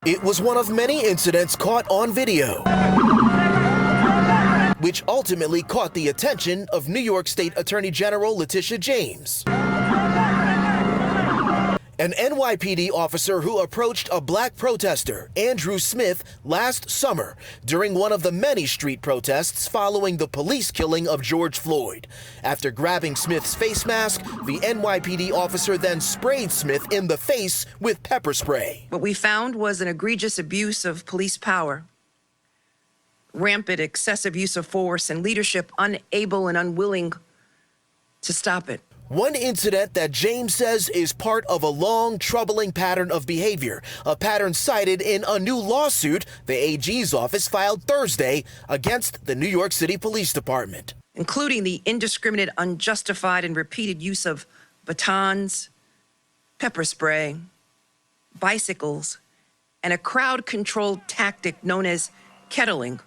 It was one of many incidents caught on video, which ultimately caught the attention of New York State Attorney General Letitia James. An NYPD officer who approached a black protester, Andrew Smith, last summer during one of the many street protests following the police killing of George Floyd. After grabbing Smith's face mask, the NYPD officer then sprayed Smith in the face with pepper spray. What we found was an egregious abuse of police power, rampant excessive use of force, and leadership unable and unwilling to stop it. One incident that James says is part of a long, troubling pattern of behavior, a pattern cited in a new lawsuit the AG's office filed Thursday against the New York City Police Department, including the indiscriminate, unjustified, and repeated use of batons, pepper spray, bicycles, and a crowd-controlled tactic known as kettling.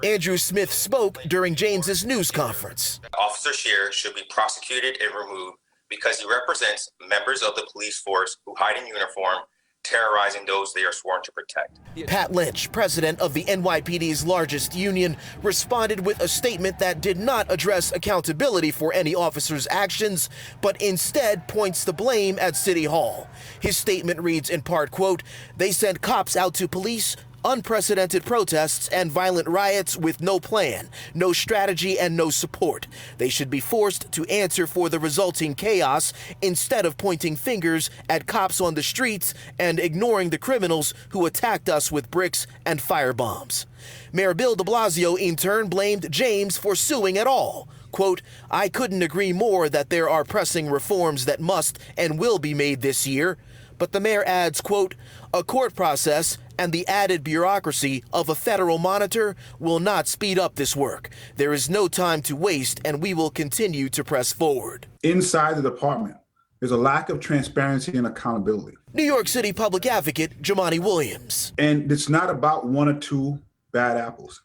Andrew Smith spoke during James's news conference. Officer Scheer should be prosecuted and removed because he represents members of the police force who hide in uniform, terrorizing those they are sworn to protect. Pat Lynch, president of the NYPD's largest union, responded with a statement that did not address accountability for any officer's actions, but instead points the blame at City Hall. His statement reads in part, quote, "They sent cops out to police unprecedented protests and violent riots with no plan, no strategy, and no support. They should be forced to answer for the resulting chaos instead of pointing fingers at cops on the streets and ignoring the criminals who attacked us with bricks and firebombs." Mayor Bill de Blasio, in turn, blamed James for suing at all. Quote, "I couldn't agree more that there are pressing reforms that must and will be made this year." But the mayor adds, quote, "A court process and the added bureaucracy of a federal monitor will not speed up this work. There is no time to waste, and we will continue to press forward." Inside the department, there's a lack of transparency and accountability. New York City Public Advocate Jumaane Williams. And it's not about one or two bad apples.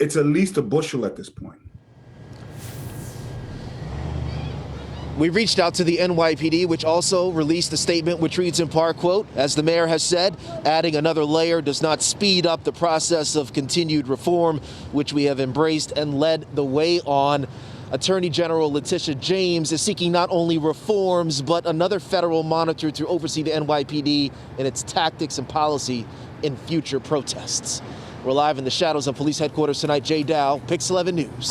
It's at least a bushel at this point. We reached out to the NYPD, which also released a statement which reads in part, quote, "As the mayor has said, adding another layer does not speed up the process of continued reform, which we have embraced and led the way on." Attorney General Letitia James is seeking not only reforms, but another federal monitor to oversee the NYPD and its tactics and policy in future protests. We're live in the shadows of police headquarters tonight. Jay Dow, Pix 11 News.